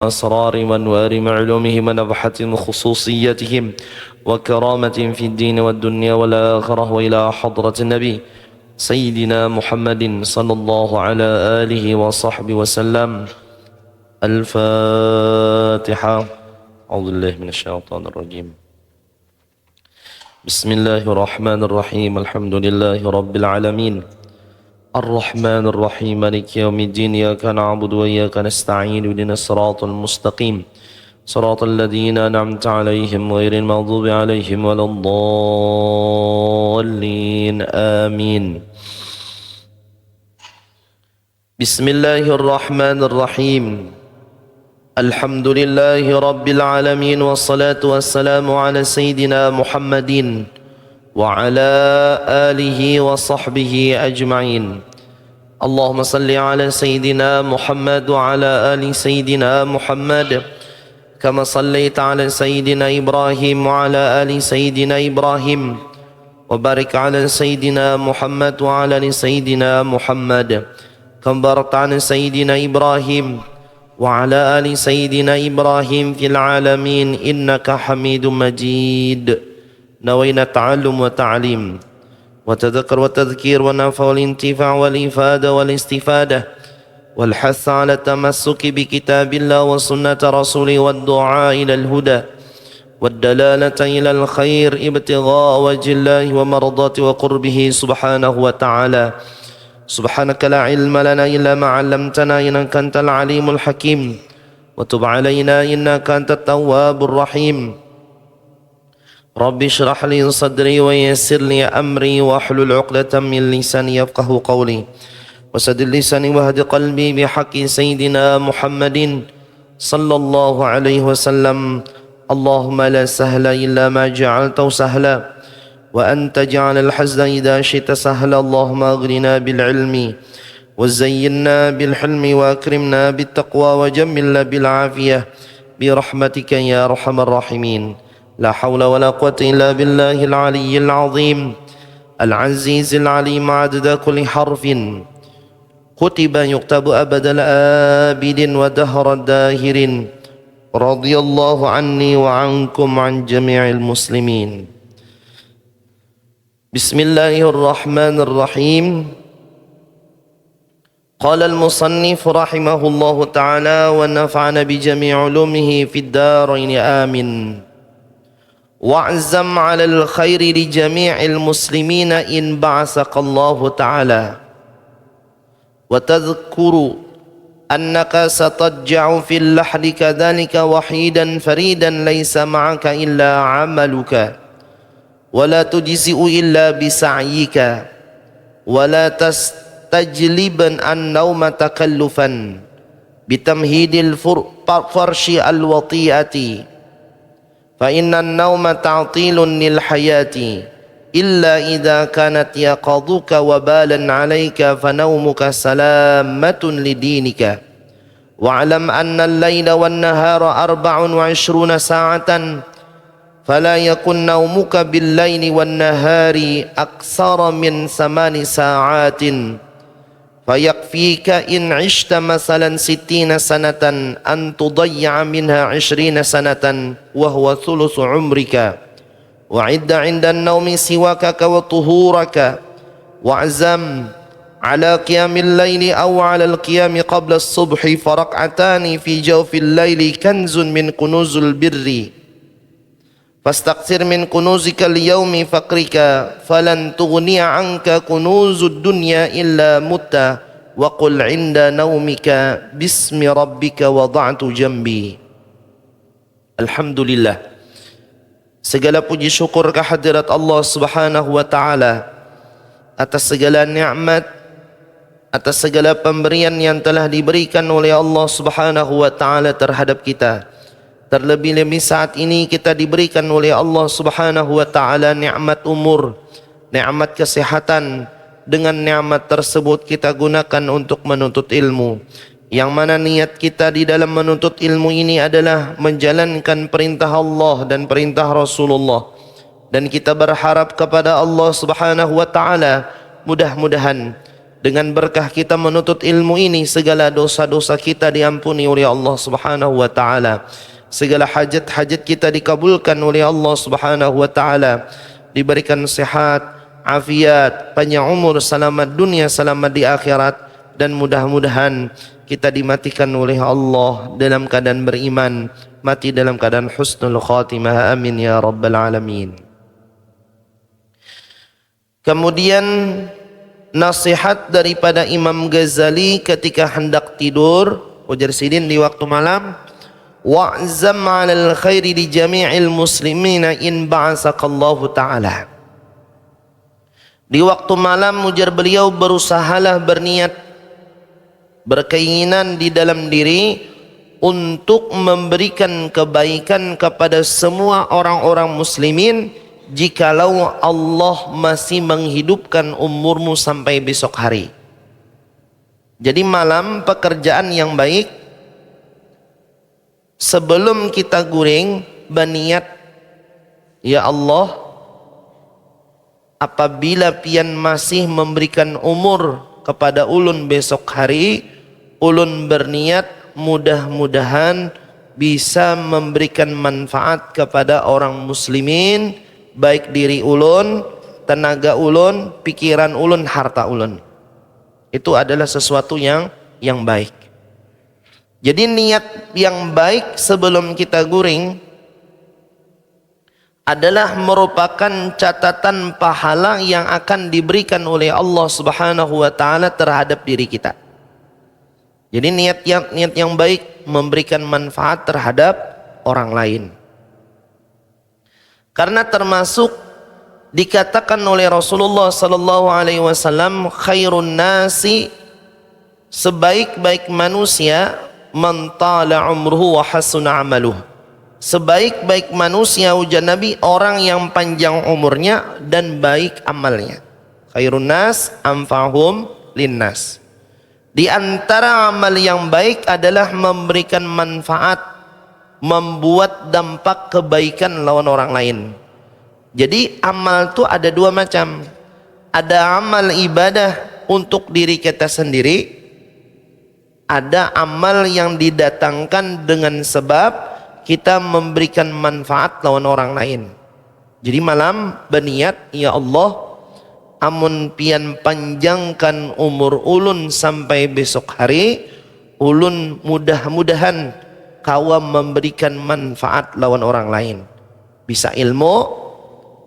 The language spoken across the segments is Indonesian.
أسرار وأنوار معلومهم ونفحة خصوصيتهم وكرامة في الدين والدنيا والآخرة، وإلى حضرة النبي سيدنا محمد صلى الله على آله وصحبه وسلم. الفاتحة. أعوذ بالله من الشيطان الرجيم. بسم الله الرحمن الرحيم. الحمد لله رب العالمين الرحمن الرحيم مالك يوم الدين. إياك نعبد وإياك نستعين. اهدنا الصراط المستقيم صراط الذين أنعمت عليهم غير المغضوب عليهم ولا الضالين. آمين. بسم الله الرحمن الرحيم. الحمد لله رب العالمين والصلاة والسلام على سيدنا محمد وعلى آله وصحبه أجمعين. اللهم صل على سيدنا محمد وعلى آل سيدنا محمد كما صليت على سيدنا إبراهيم وعلى آل سيدنا إبراهيم، وبارك على سيدنا محمد وعلى آل سيدنا محمد كما باركت على سيدنا إبراهيم وعلى آل سيدنا إبراهيم في العالمين إنك حميد مجيد. نوينا التعلم والتعليم وتذكر والتذكير والنفع والانتفاع والإفادة والاستفادة والحث على التمسك بكتاب الله وسنة رسوله والدعاء إلى الهدى والدلالة إلى الخير ابتغاء وجه الله ومرضاته وقربه سبحانه وتعالى. سبحانك لا علم لنا إلا ما علمتنا إنك أنت العليم الحكيم، وتب علينا إنك أنت التواب الرحيم. رب اشرح لي صدري ويسر لي أمري واحلل عقدة من لساني يفقه قولي وسدد لساني واهد قلبي بحق سيدنا محمد صلى الله عليه وسلم. اللهم لا سهل إلا ما جعلته سهلا وأنت جعل الحزن إذا شئت سهلا. اللهم أغننا بالعلم وزينا بالحلم وأكرمنا بالتقوى وجملنا بالعافية برحمتك يا أرحم الراحمين. لا حول ولا قوة إلا بالله العلي العظيم العزيز العليم عدد كل حرف كتب يكتب أبد الآبد ودهر الداهر. رضي الله عني وعنكم عن جميع المسلمين. بسم الله الرحمن الرحيم. قال المصنف رحمه الله تعالى ونفعنا بجميع علومه في الدارين آمين. واعزم على الخير لجميع المسلمين إن بعثك الله تعالى، وتذكر أنك ستضجع في اللحد كذلك وحيدا فريدا ليس معك إلا عملك، ولا تجزئ إلا بسعيك، ولا تستجلبا النوم تكلفا بتمهيد الفرش الوطيئة، فإن النوم تعطيل للحياة إلا إذا كانت يقظك وبالا عليك فنومك سلامة لدينك. واعلم أن الليل والنهار 24 ساعة، فلا يكن نومك بالليل والنهار أكثر من 8 ساعات، فيكفيك إن عشت مثلا 60 سنة أن تضيع منها 20 سنة وهو ثلث عمرك. وعد عند النوم سواكك وطهورك. واعزم على قيام الليل أو على القيام قبل الصبح، فركعتان في جوف الليل كنز من كنوز البر، فاستكثر من كنوزك اليوم فقرك، فلن تغني عنك كنوز الدنيا إلا مت. وقل عند نومك باسم ربك وضعت جنبي. Alhamdulillah, segala puji syukur kehadirat Allah Subhanahu wa taala atas segala nikmat, atas segala pemberian yang telah diberikan oleh Allah Subhanahu wa taala terhadap kita. Terlebih-lebih saat ini kita diberikan oleh Allah Subhanahu wa taala nikmat umur, nikmat kesehatan. Dengan nikmat tersebut kita gunakan untuk menuntut ilmu, yang mana niat kita di dalam menuntut ilmu ini adalah menjalankan perintah Allah dan perintah Rasulullah. Dan kita berharap kepada Allah Subhanahu wa taala mudah-mudahan Dengan berkah kita menuntut ilmu ini, segala dosa-dosa kita diampuni oleh Allah Subhanahu wa taala. Segala hajat-hajat kita dikabulkan oleh Allah Subhanahu wa taala. Diberikan sehat, afiat, panjang umur, selamat dunia, selamat di akhirat, dan mudah-mudahan kita dimatikan oleh Allah dalam keadaan beriman, mati dalam keadaan husnul khatimah. Amin ya rabbal alamin. Kemudian nasihat daripada Imam Ghazali ketika hendak tidur, ujar Sidin di waktu malam, wa'zam 'alal khairi li jami'il muslimina in ba'asakallahu ta'ala. Di waktu malam, ujar beliau, berusahalah berniat, berkeinginan di dalam diri untuk memberikan kebaikan kepada semua orang-orang muslimin jikalau Allah masih menghidupkan umurmu sampai besok hari. Jadi malam pekerjaan yang baik, sebelum kita guring berniat, ya Allah, apabila pian masih memberikan umur kepada ulun besok hari, ulun berniat mudah-mudahan bisa memberikan manfaat kepada orang muslimin, baik diri ulun, tenaga ulun, pikiran ulun, harta ulun. Itu adalah sesuatu yang baik. Jadi niat yang baik sebelum kita guring adalah merupakan catatan pahala yang akan diberikan oleh Allah Subhanahu wa taala terhadap diri kita. Jadi niat yang baik memberikan manfaat terhadap orang lain. Karena termasuk dikatakan oleh Rasulullah sallallahu alaihi wasallam, khairun nasi, sebaik-baik manusia, man tala umruhu wa hasuna amaluh. Sebaik-baik manusia, ujar Nabi, orang yang panjang umurnya dan baik amalnya. Khairun nas anfa'hum linnas. Di antara amal yang baik adalah memberikan manfaat, membuat dampak kebaikan lawan orang lain. Jadi amal itu ada dua macam. Ada amal ibadah untuk diri kita sendiri, ada amal yang didatangkan dengan sebab kita memberikan manfaat lawan orang lain. Jadi malam berniat, ya Allah, amun pian panjangkan umur ulun sampai besok hari, ulun mudah-mudahan kawa memberikan manfaat lawan orang lain. Bisa ilmu,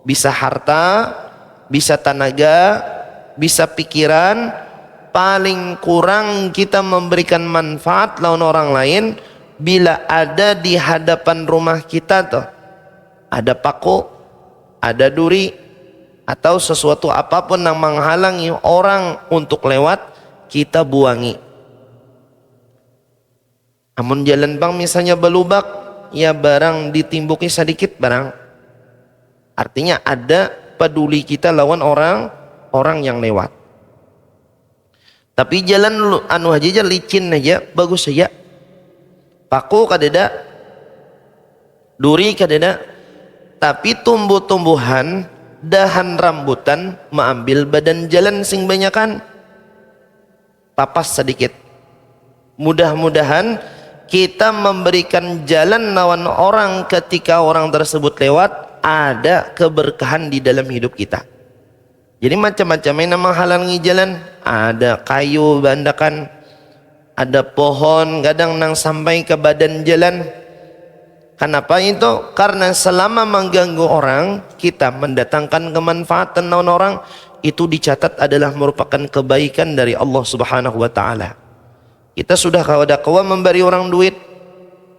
bisa harta, bisa tenaga, bisa pikiran. Paling kurang kita memberikan manfaat lawan orang lain bila ada di hadapan rumah kita tuh ada paku, ada duri, atau sesuatu apapun yang menghalangi orang untuk lewat, kita buangi. Amun jalan bang misalnya belubak, ya barang ditimbuki sedikit barang. Artinya ada peduli kita lawan orang yang lewat. Tapi jalan anu aja licin aja, bagus saja. Paku kadeda, duri kadeda, tapi tumbuh-tumbuhan, dahan rambutan mengambil badan jalan sing banyakan, papas sedikit. Mudah-mudahan kita memberikan jalan lawan orang ketika orang tersebut lewat, ada keberkahan di dalam hidup kita. Jadi macam-macam yang menghalangi jalan, ada kayu bandakan, ada pohon kadang nang sampai ke badan jalan. Kenapa itu? Karena selama mengganggu orang, kita mendatangkan kemanfaatan lawan orang, itu dicatat adalah merupakan kebaikan dari Allah Subhanahu wa taala. Kita sudah kawa memberi orang duit,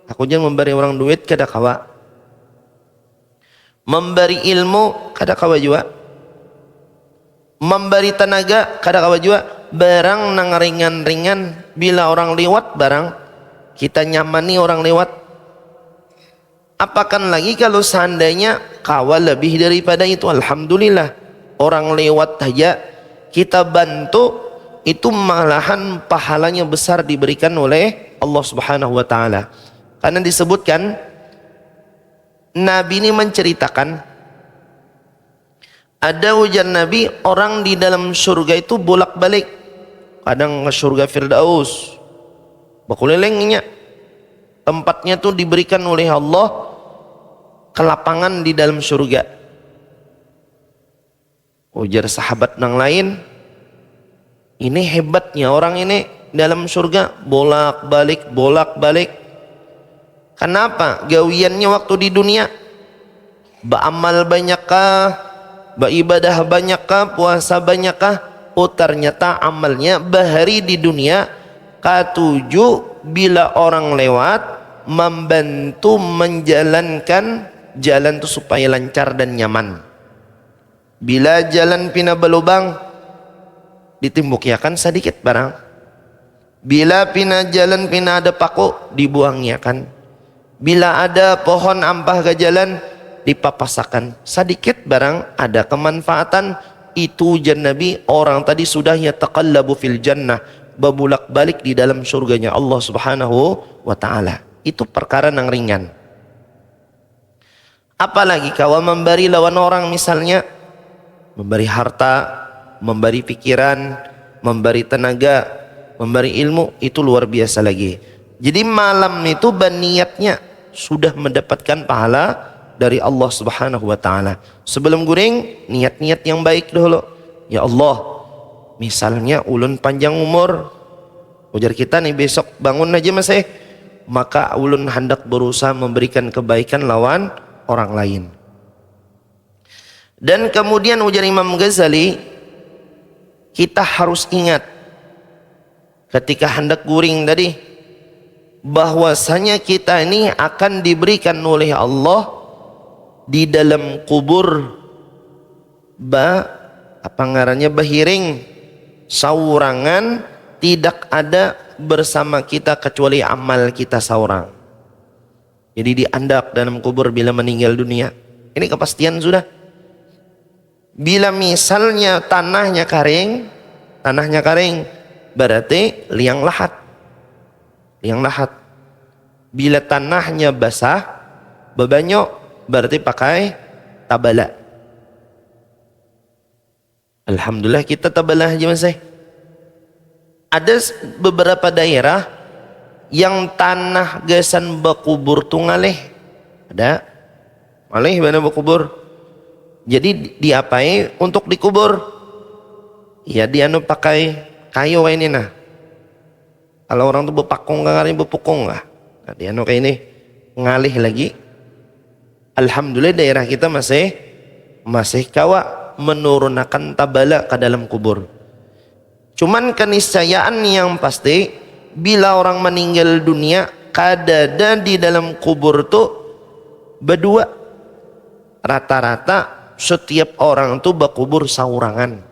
aku jangan memberi orang duit kada kawa. Memberi ilmu kada kawa juga. Memberi tenaga kada kawa juga. Barang nang ringan-ringan, bila orang lewat barang kita nyamani orang lewat. Apakan lagi kalau seandainya kawa lebih daripada itu, alhamdulillah. Orang lewat saja kita bantu, itu malahan pahalanya besar diberikan oleh Allah Subhanahu wa taala. Karena disebutkan Nabi ini menceritakan ada ujar Nabi, orang di dalam surga itu bolak-balik kadang ke surga Firdaus. Bakulelengnya tempatnya tuh diberikan oleh Allah kelapangan di dalam surga. Ujar sahabat yang lain, ini hebatnya orang ini dalam surga bolak-balik. Kenapa? Gawiannya waktu di dunia beramal banyakkah, beribadah banyakkah, puasa banyakkah? Oh ternyata amalnya bahari di dunia ketujuh bila orang lewat membantu menjalankan jalan itu supaya lancar dan nyaman. Bila jalan pina berlubang ditimbuk ya kan sedikit barang. Bila pina jalan pina ada paku dibuang ya kan. Bila ada pohon ampah ke jalan dipapasakan sedikit barang ada kemanfaatan. Itu ujian Nabi, orang tadi sudah yataqallabu fil jannah, berbulak balik di dalam surganya Allah Subhanahu wa ta'ala. Itu perkara yang ringan. Apalagi kalau memberi lawan orang, misalnya memberi harta, memberi pikiran, memberi tenaga, memberi ilmu, itu luar biasa lagi. Jadi malam itu niatnya sudah mendapatkan pahala dari Allah Subhanahu wa ta'ala. Sebelum guring, niat-niat yang baik dulu. Ya Allah, misalnya ulun panjang umur, ujar kita nih besok bangun aja masih, maka ulun hendak berusaha memberikan kebaikan lawan orang lain. Dan kemudian ujar Imam Ghazali, kita harus ingat ketika hendak guring tadi, bahwasanya kita ini akan diberikan oleh Allah di dalam kubur bahiring saurangan, tidak ada bersama kita kecuali amal kita seorang. Jadi diandak dalam kubur bila meninggal dunia. Ini kepastian sudah. Bila misalnya tanahnya kering berarti liang lahat. Bila tanahnya basah bebanyok berarti pakai tabala. Alhamdulillah kita tabala aja masih. Ada beberapa daerah yang tanah gasan bakubur tuh ngalih. Ada malih mana bakubur. Jadi diapai untuk dikubur? Ya dianu pakai kayu ini nah. Kalau orang tuh bepakung ngari bepukung lah. Nah, dianu kayak ini ngalih lagi. Alhamdulillah daerah kita masih kawa menurunkan tabala ke dalam kubur. Cuman keniscayaan yang pasti, bila orang meninggal dunia kadada di dalam kubur tuh berdua. Rata-rata setiap orang tuh berkubur saurangan.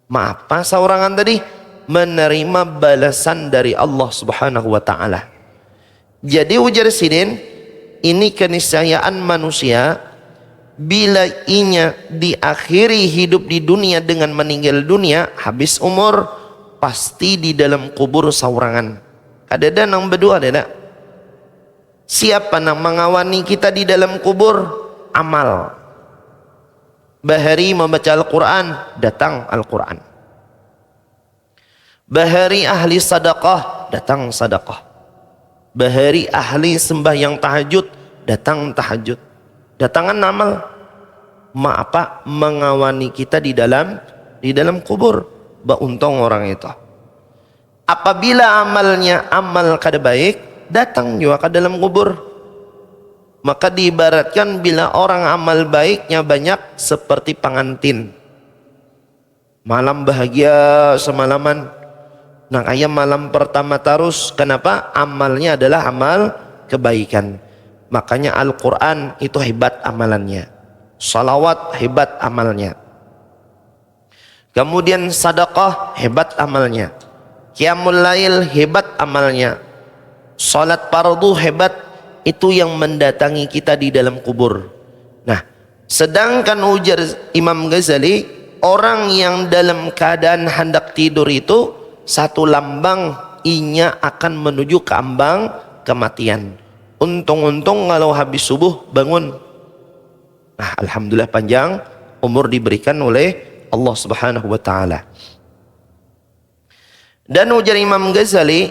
Maaf, apa saurangan tadi? Menerima balasan dari Allah Subhanahu wa ta'ala. Jadi ujar sidin, ini keniscayaan manusia bila inya diakhiri hidup di dunia dengan meninggal dunia, habis umur, pasti di dalam kubur saurangan. Ada nang berdua ada. Siapa nang mengawani kita di dalam kubur? Amal. Bahari membaca Al-Quran, datang Al-Quran. Bahari ahli sadaqah, datang sadaqah. Bahari ahli sembahyang tahajud, datang tahajud. Datangan amal. Apa mengawani kita di dalam kubur. Untung orang itu. Apabila amalnya amal kada baik, datang juga ke dalam kubur. Maka diibaratkan bila orang amal baiknya banyak seperti pengantin. Malam bahagia semalaman. Nah ayam malam pertama terus. Kenapa? Amalnya adalah amal kebaikan. Makanya Al-Quran itu hebat amalannya. Salawat hebat amalnya. Kemudian sadaqah hebat amalnya. Qiyamul lail hebat amalnya. Salat fardu hebat. Itu yang mendatangi kita di dalam kubur. Nah, sedangkan ujar Imam Ghazali, orang yang dalam keadaan hendak tidur itu satu lambang inya akan menuju ke ambang kematian. Untung-untung kalau habis subuh bangun. Nah, alhamdulillah panjang umur diberikan oleh Allah Subhanahu wa ta'ala. Dan ujar Imam Ghazali,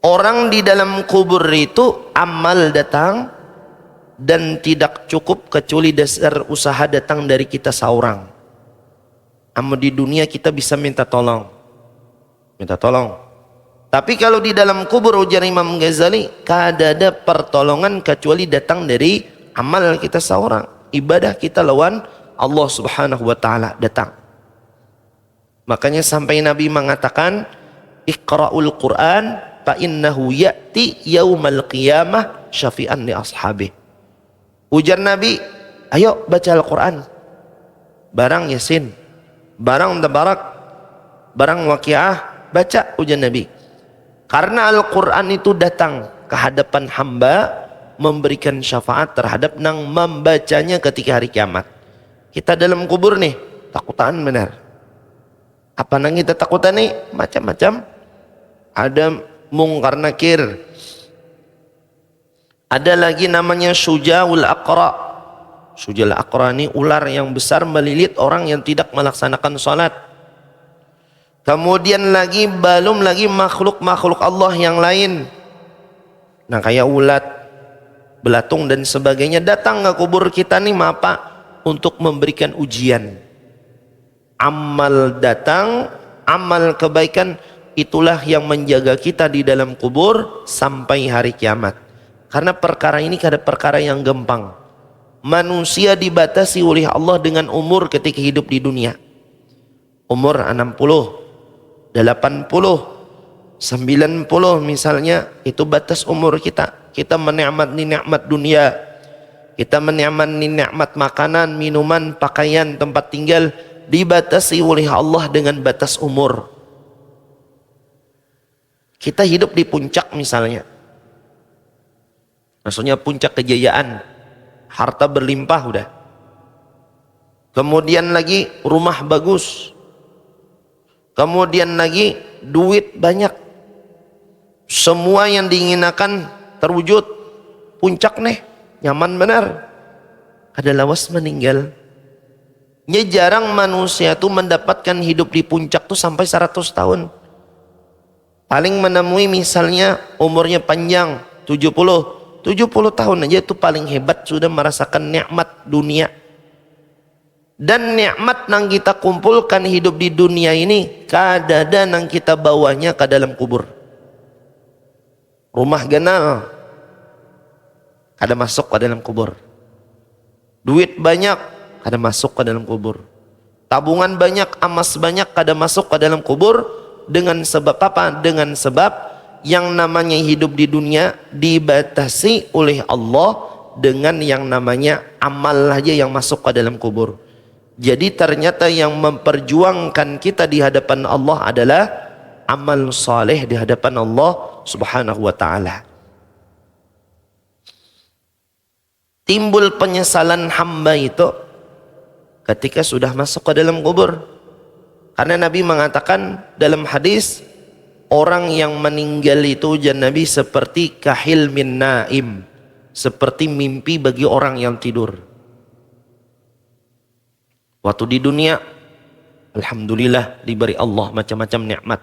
orang di dalam kubur itu amal datang dan tidak cukup kecuali dasar usaha datang dari kita seorang. Amal di dunia kita bisa minta tolong. Tapi kalau di dalam kubur, ujar Imam Ghazali, kada ada pertolongan kecuali datang dari amal kita seorang. Ibadah kita lawan Allah Subhanahu wa taala datang. Makanya sampai Nabi mengatakan, Iqra'ul Quran fa innahu ya'ti yaumal qiyamah syafi'an li ashabi. Ujar Nabi, ayo baca Al-Quran. Barang Yasin, barang Tabarak, barang Waqiah, baca, ujar Nabi. Karena Al-Quran itu datang ke hadapan hamba memberikan syafaat terhadap nang membacanya ketika hari kiamat. Kita dalam kubur nih, takutan benar. Apa nang kita takutan nih? Macam-macam. Ada mungkar nakir. Ada lagi namanya Syuja'ul Aqra. Syuja'ul Aqra ini ular yang besar melilit orang yang tidak melaksanakan salat. Kemudian lagi belum lagi makhluk-makhluk Allah yang lain. Nah, kayak ulat, belatung dan sebagainya datang ke kubur kita nih apa? Untuk memberikan ujian. Amal datang, amal kebaikan, itulah yang menjaga kita di dalam kubur sampai hari kiamat. Karena perkara ini ada perkara yang gampang. Manusia dibatasi oleh Allah dengan umur ketika hidup di dunia. Umur 60, 80, 90 misalnya, itu batas umur kita. Kita menikmati nikmat dunia. Kita menikmati nikmat makanan, minuman, pakaian, tempat tinggal, dibatasi oleh Allah dengan batas umur. Kita hidup di puncak misalnya, maksudnya puncak kejayaan, harta berlimpah udah. Kemudian lagi rumah bagus. Kemudian lagi duit banyak. Semua yang diinginkan terwujud. Puncak nih, nyaman benar. Ada lawas meninggal. Ya, jarang manusia tuh mendapatkan hidup di puncak tuh sampai 100 tahun. Paling menemui misalnya umurnya panjang 70 tahun aja itu paling hebat, sudah merasakan nikmat dunia. Dan nikmat yang kita kumpulkan hidup di dunia ini kadada yang kita bawanya ke dalam kubur. Rumah ganal kada masuk ke dalam kubur. Duit banyak kada masuk ke dalam kubur. Tabungan banyak, emas banyak, kada masuk ke dalam kubur. Dengan sebab apa? Dengan sebab yang namanya hidup di dunia dibatasi oleh Allah dengan yang namanya amal aja yang masuk ke dalam kubur. Jadi ternyata yang memperjuangkan kita di hadapan Allah adalah amal saleh di hadapan Allah Subhanahu wa taala. Timbul penyesalan hamba itu ketika sudah masuk ke dalam kubur. Karena Nabi mengatakan dalam hadis, orang yang meninggal itu ujar Nabi seperti kahil min naim, seperti mimpi bagi orang yang tidur. Waktu di dunia, alhamdulillah diberi Allah macam-macam nikmat.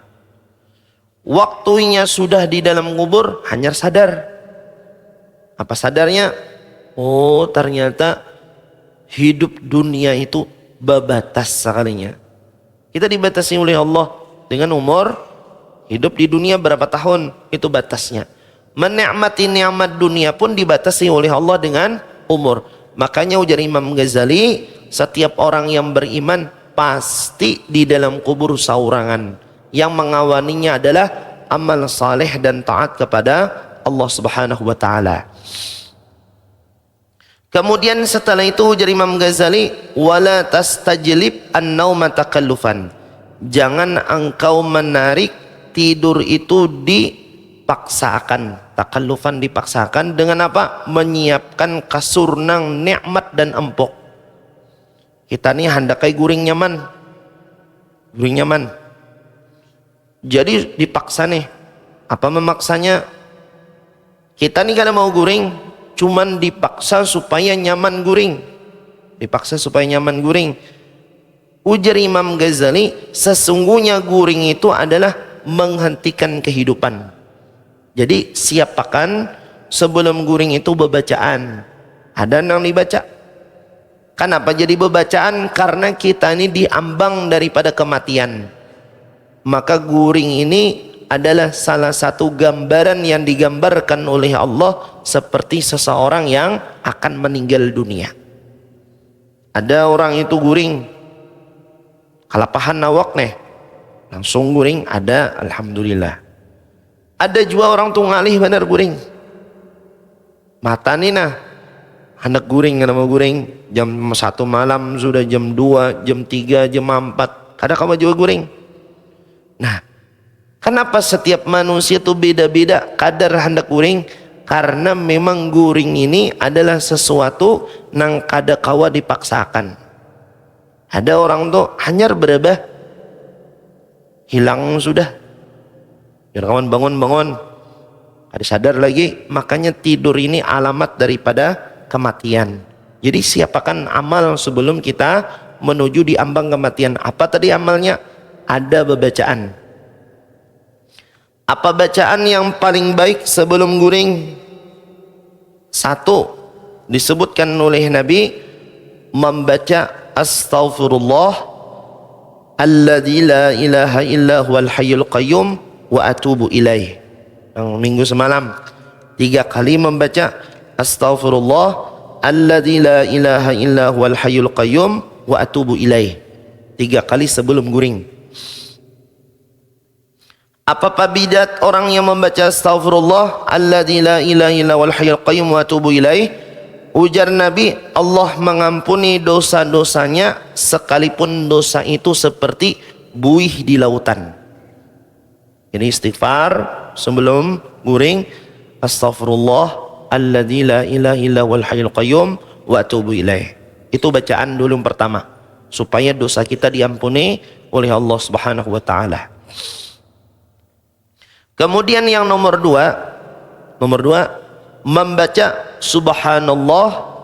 Waktunya sudah di dalam kubur, hanya sadar. Apa sadarnya? Oh, ternyata hidup dunia itu babatas sekalinya. Kita dibatasi oleh Allah dengan umur. Hidup di dunia berapa tahun, itu batasnya. Menikmati nikmat dunia pun dibatasi oleh Allah dengan umur. Makanya ujar Imam Ghazali, setiap orang yang beriman pasti di dalam kubur saurangan. Yang mengawaninya adalah amal saleh dan taat kepada Allah Subhanahu wa taala. Kemudian setelah itu ujar Imam Ghazali, wala tastajlib an-nauma takallufan. Jangan engkau menarik tidur itu dipaksakan. Takallufan dipaksakan dengan apa? Menyiapkan kasur nang nikmat dan empuk. Kita nih handakai guring nyaman. Guring nyaman. Jadi dipaksa nih. Apa memaksanya? Kita nih kada mau guring, cuman dipaksa supaya nyaman guring. Dipaksa supaya nyaman guring. Ujar Imam Ghazali, sesungguhnya guring itu adalah menghentikan kehidupan. Jadi siapakan sebelum guring itu bebacaan. Ada yang dibaca. Kenapa jadi bebacaan? Karena kita ini diambang daripada kematian. Maka guring ini adalah salah satu gambaran yang digambarkan oleh Allah seperti seseorang yang akan meninggal dunia. Ada orang itu guring, kalapahan nawak nih, langsung guring, ada, alhamdulillah. Ada juga orang tuh ngalih benar guring, mata nih nah hendak guring, kenapa guring jam 1 malam, sudah jam 2, jam 3, jam 4, kadang kamu juga guring. Nah, kenapa setiap manusia itu beda-beda kadar hendak guring? Karena memang guring ini adalah sesuatu nang kada kawa dipaksakan. Ada orang tuh hanyar berubah, hilang sudah. Biar kawan bangun-bangun, ada sadar lagi. Makanya tidur ini alamat daripada kematian. Jadi siapakan amal sebelum kita menuju di ambang kematian. Apa tadi amalnya? Ada bacaan. Apa bacaan yang paling baik sebelum guring? Satu, disebutkan oleh Nabi, membaca astaghfirullah alladzi la ilaha illa huwal hayyul qayyum wa atubu ilaih. Yang minggu semalam 3 kali membaca astaghfirullah alladzi la ilaha illa huwal hayyul qayyum wa atubu ilaih. 3 kali sebelum guring. Apa bidat orang yang membaca astaghfirullah alladzi la ilaha illa huwal hayyul qayyum wa atubu ilaih? Ujar Nabi, Allah mengampuni dosa-dosanya sekalipun dosa itu seperti buih di lautan. Jadi istighfar sebelum guring, astaghfirullah alladzi la ilaha illa huwal hayyul qayyum wa atubu ilaih. Itu bacaan dulu pertama supaya dosa kita diampuni oleh Allah Subhanahu wa taala. Kemudian yang nomor dua, membaca subhanallah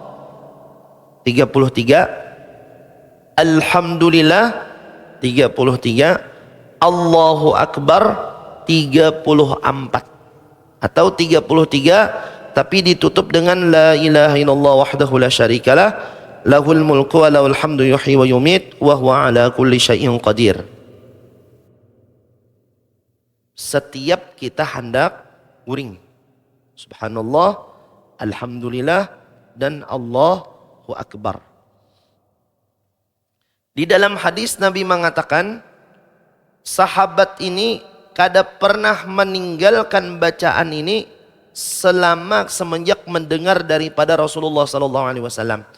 33, alhamdulillah 33, Allahu akbar 34, atau 33 tapi ditutup dengan la ilaha illallah wahdahu la syarikalah lahul mulku wa lahul hamdu yuhyi wa yumit wa huwa ala kulli syai'in qadir. Setiap kita hendak guring, subhanallah, alhamdulillah, dan Allahu akbar. Di dalam hadis Nabi mengatakan, sahabat ini kada pernah meninggalkan bacaan ini semenjak mendengar daripada Rasulullah SAW,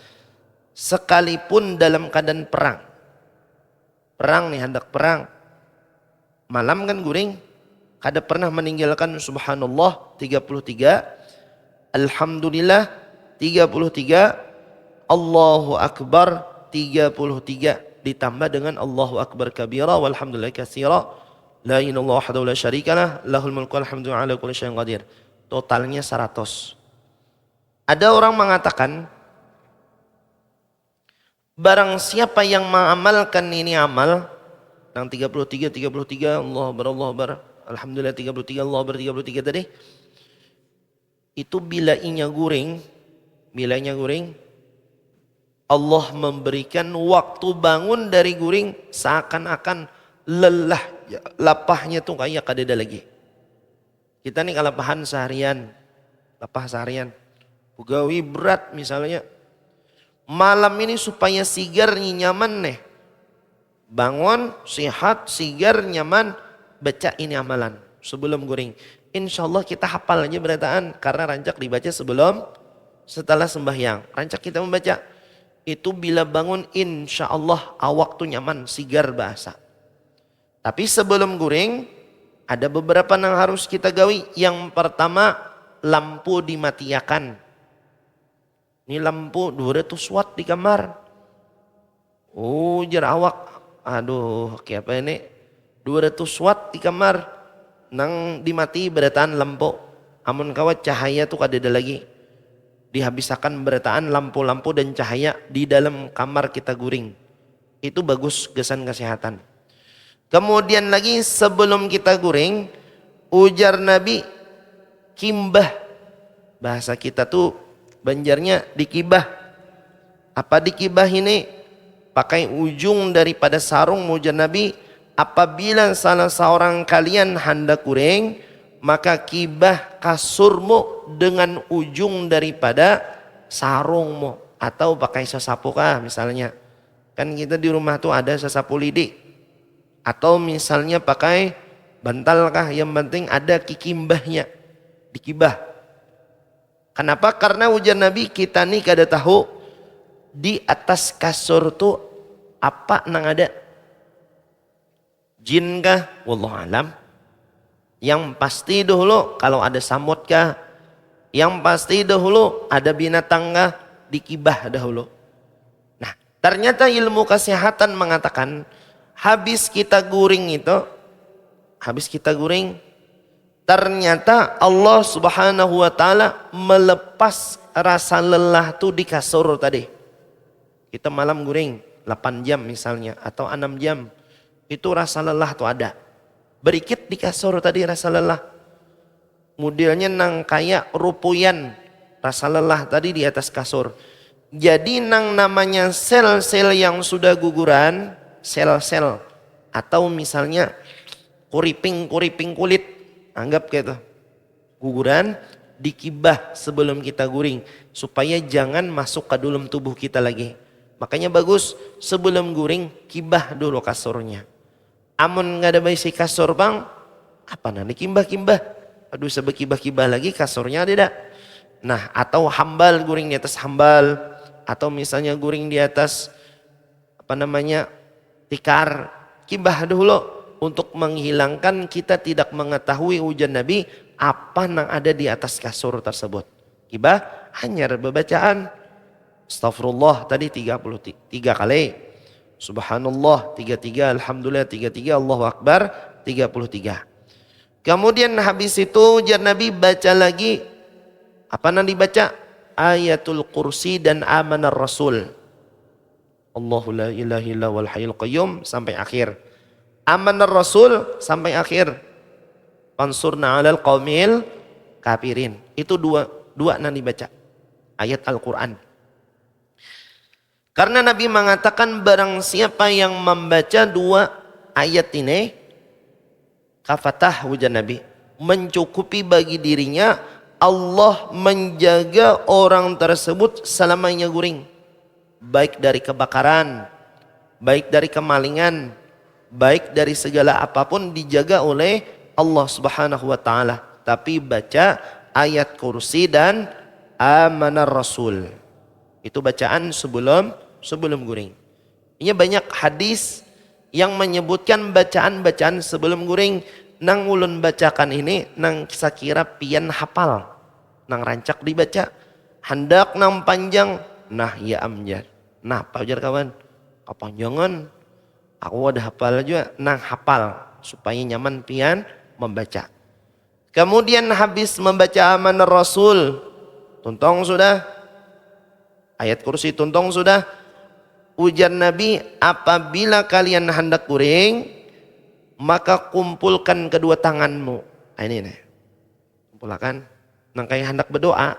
sekalipun dalam keadaan perang. Perang nih, hendak perang, malam kan guring, kada pernah meninggalkan subhanallah 33, alhamdulillah 33, Allahu akbar 33, ditambah dengan Allahu akbar kabira walhamdulillah katsira la ilaha illallah wahdahu la syarikalah lahul mulku wal hamdu ala kulli syai'in qadir. Totalnya 100. Ada orang mengatakan, barang siapa yang mengamalkan ini amal yang 33 Allahu akbar alhamdulillah 33 Allahu akbar 33 tadi, itu bila inya guring Allah memberikan waktu bangun dari guring seakan-akan lelah, lapahnya tuh kayak kadeda lagi. Kita nih kalapahan seharian, lapah seharian, pegawai berat misalnya, malam ini supaya sigar nyaman nih, bangun sehat sigar nyaman, baca ini amalan sebelum guring. Insya Allah kita hafal aja berataan karena rancak dibaca setelah sembahyang. Rancak kita membaca itu bila bangun insya Allah awak tuh nyaman sigar bahasa. Tapi sebelum guring ada beberapa yang harus kita gawi. Yang pertama, lampu dimatikan. Ini lampu 200 watt di kamar. Jar awak, aduh kayak apa ini, 200 watt di kamar nang dimati berataan lampu. Amun kawat cahaya tuh kadeda lagi. Dihabiskan berataan lampu-lampu dan cahaya di dalam kamar kita guring. Itu bagus kesan kesehatan. Kemudian lagi sebelum kita guring, ujar Nabi, kimbah. Bahasa kita tuh Banjarnya dikibah. Apa dikibah ini? Pakai ujung daripada sarung, ujar Nabi, apabila salah seorang kalian hendak guring, maka kibah kasurmu dengan ujung daripada sarungmu. Atau pakai sesapu kah misalnya. Kan kita di rumah tuh ada sesapu lidi. Atau misalnya pakai bantal kah, yang penting ada kikimbahnya. Dikibah. Kenapa? Karena ujar Nabi, kita nih kada tahu di atas kasur tuh apa nang ada. Jin kah? Wallahu alam. Yang pasti dahulu kalau ada samut kah? Yang pasti dahulu ada binatang kah? Dikibah dahulu. Nah, ternyata ilmu kesehatan mengatakan habis kita guring itu, ternyata Allah Subhanahu wa taala melepas rasa lelah tuh di kasur tadi. Kita malam guring 8 jam misalnya atau 6 jam. Itu rasa lelah tuh ada. Berikit di kasur tadi rasa lelah. Modelnya nang kayak rupuyan. Rasa lelah tadi di atas kasur. Jadi nang namanya sel-sel yang sudah guguran, sel-sel atau misalnya kuriping kulit, anggap kayak itu, guguran, dikibah sebelum kita guring supaya jangan masuk ke dalam tubuh kita lagi. Makanya bagus sebelum guring kibah dulu kasurnya. Amun nggak ada basi kasur bang, apa nanti kimbah? Aduh sebekibah-kibah lagi kasurnya ada. Nah atau hambal, guring di atas hambal, atau misalnya guring di atas tikar, kibah dulu. Untuk menghilangkan kita tidak mengetahui ujar Nabi apa yang ada di atas kasur tersebut. Kibah hanya bacaan astagfirullah tadi 33 kali. Subhanallah 33, alhamdulillah 33, Allahu akbar 33. Kemudian habis itu ujar Nabi baca lagi apa yang dibaca? Ayatul Kursi dan Amanar Rasul. Allahu la ilaha illa wal hayyul qayyum sampai akhir. Amanar Rasul sampai akhir. Pansurna 'alal qaumil kafirin. Itu dua yang dibaca. Ayat Al-Qur'an. Karena Nabi mengatakan barang siapa yang membaca 2 ayat ini, kafatah ujar Nabi, mencukupi bagi dirinya, Allah menjaga orang tersebut selamanya guring. Baik dari kebakaran, baik dari kemalingan, baik dari segala apapun dijaga oleh Allah Subhanahu wa taala. Tapi baca ayat kursi dan amanar Rasul. Itu bacaan sebelum guring. Ini banyak hadis yang menyebutkan bacaan-bacaan sebelum guring. Nang ulun bacakan ini nang sakira pian hafal. Nang rancak dibaca. Hendak nang panjang. Nah ya amjar. Nah pajar kawan. Kepanjangan. Aku ada hafal juga, nang hafal supaya nyaman pian membaca. Kemudian habis membaca amanar Rasul, tuntong sudah. Ayat kursi tuntong sudah. Ujar Nabi, apabila kalian hendak guring, maka kumpulkan kedua tanganmu. Nah, ini nih. Kumpulkan. Nang kayak hendak berdoa.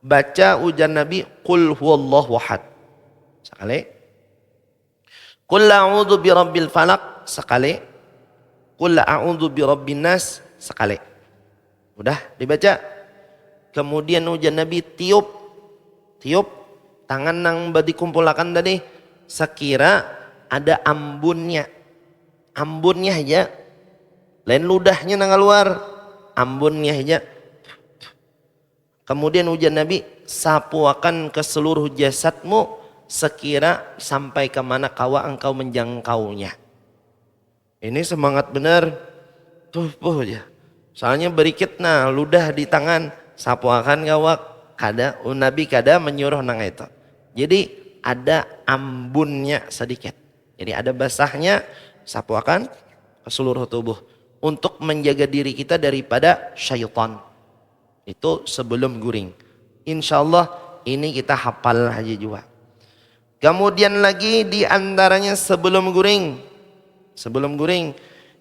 Baca ujar Nabi, qul huwallahu ahad. Sekali. Qul a'udzu birabbil falaq sekali. Qul a'udzu birabbin nas sekali. Udah dibaca. Kemudian ujar Nabi tiup tangan nang dikumpulkan tadi sekira ada ambunnya aja. Lain ludahnya nang keluar, ambunnya aja. Kemudian ujar Nabi, sapuakan ke seluruh jasadmu sekira sampai kemana kawa engkau menjangkaunya. Ini semangat benar. Tuh aja. Soalnya berikit nah ludah di tangan sapuakan kawak kada Nabi kada menyuruh nang itu. Jadi ada ambunnya sedikit. Jadi ada basahnya sapuakan ke seluruh tubuh untuk menjaga diri kita daripada syaitan. Itu sebelum guring. Insyaallah ini kita hafal aja juga. Kemudian lagi di antaranya sebelum guring. Sebelum guring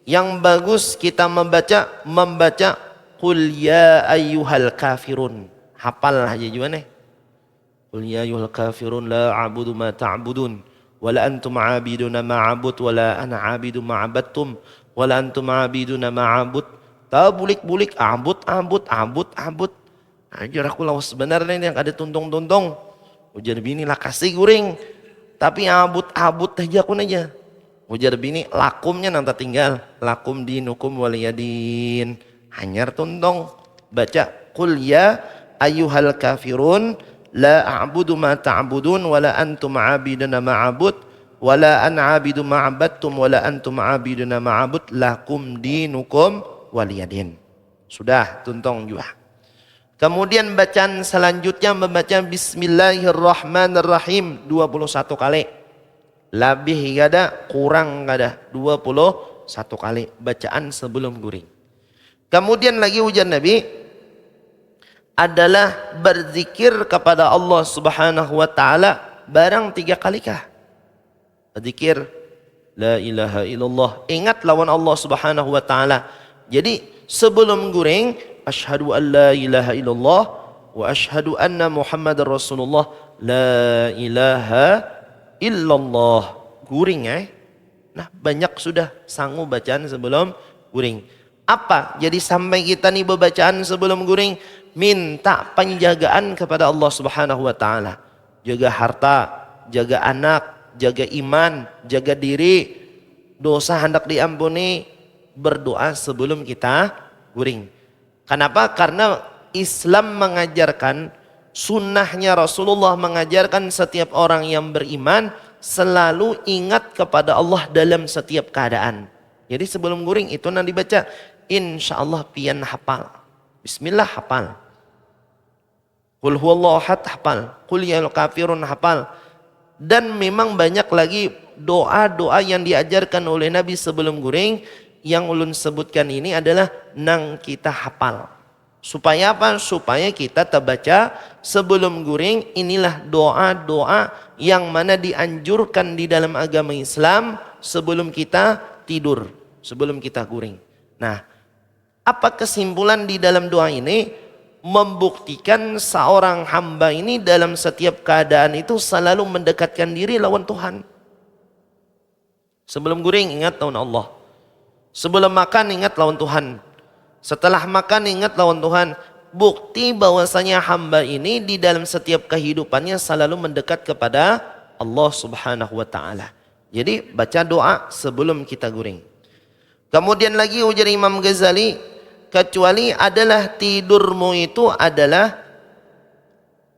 yang bagus kita membaca Qul ya ayyuhal kafirun. Hafal aja juga nih. Qul ya ayyuhal kafirun la a'budu ma ta'budun wala antum 'abiduna ma 'abud wala ana 'abidu ma 'abadtum wala antum 'abiduna ma 'abud. Bulik-bulik abud. Ajar aku lawas sebenarnya yang ada tuntung-tuntung. Ujar bini lah kasih guring. Tapi abud aja aku aja. Ujar bini lakumnya nanti tinggal. Lakum dinukum waliyadin. Hanyar tuntung. Baca Qul ya ayyuhal kafirun la a'budu ma ta'budun wala antum 'abiduna ma 'abud wala ana 'abidu ma 'abadtum wala antum 'abiduna ma 'abud lakum dinukum waliyadin. Sudah tuntung juga. Kemudian bacaan selanjutnya membaca Bismillahirrahmanirrahim 21 kali. Lebih gak ada, kurang gak ada. 21 kali bacaan sebelum guring. Kemudian lagi ujar Nabi adalah berzikir kepada Allah Subhanahu wa taala barang 3 kalikah. Berzikir la ilaha illallah. Ingat lawan Allah Subhanahu wa taala. Jadi sebelum guring asyhadu an la ilaha illallah wa asyhadu anna Muhammadar Rasulullah la ilaha illallah. Guring Nah, banyak sudah sanggup bacaan sebelum guring. Apa? Jadi sampai kita nih bacaan sebelum guring minta penjagaan kepada Allah Subhanahu wa taala. Jaga harta, jaga anak, jaga iman, jaga diri. Dosa hendak diampuni, berdoa sebelum kita guring. Kenapa? Karena Islam mengajarkan, sunnahnya Rasulullah mengajarkan setiap orang yang beriman selalu ingat kepada Allah dalam setiap keadaan. Jadi sebelum guring itu nanti baca, insya Allah pian hafal. Bismillah hafal. Qul huwallahu ahad hafal. Qul ya kafirun hafal. Dan memang banyak lagi doa-doa yang diajarkan oleh Nabi sebelum guring. Yang ulun sebutkan ini adalah nang kita hafal. Supaya apa? Supaya kita terbaca sebelum guring. Inilah doa-doa yang mana dianjurkan di dalam agama Islam sebelum kita tidur, sebelum kita guring. Nah, apa kesimpulan di dalam doa ini? Membuktikan seorang hamba ini dalam setiap keadaan itu selalu mendekatkan diri lawan Tuhan. Sebelum guring ingat lawan Allah. Sebelum makan ingat lawan Tuhan. Setelah makan ingat lawan Tuhan. Bukti bahwasanya hamba ini di dalam setiap kehidupannya selalu mendekat kepada Allah Subhanahu wa taala. Jadi baca doa sebelum kita guring. Kemudian lagi ujar Imam Ghazali, kecuali adalah tidurmu itu adalah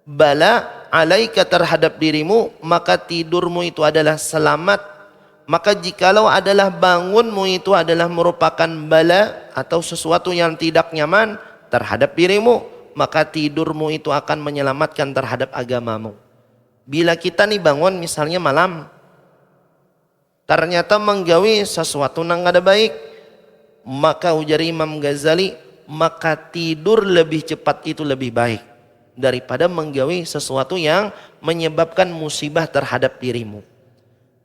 bala alaika terhadap dirimu, maka tidurmu itu adalah selamat. Maka jikalau adalah bangunmu itu adalah merupakan bala atau sesuatu yang tidak nyaman terhadap dirimu, maka tidurmu itu akan menyelamatkan terhadap agamamu. Bila kita nih bangun misalnya malam, ternyata menggawi sesuatu yang ada baik, maka ujar Imam Ghazali, maka tidur lebih cepat itu lebih baik daripada menggawi sesuatu yang menyebabkan musibah terhadap dirimu.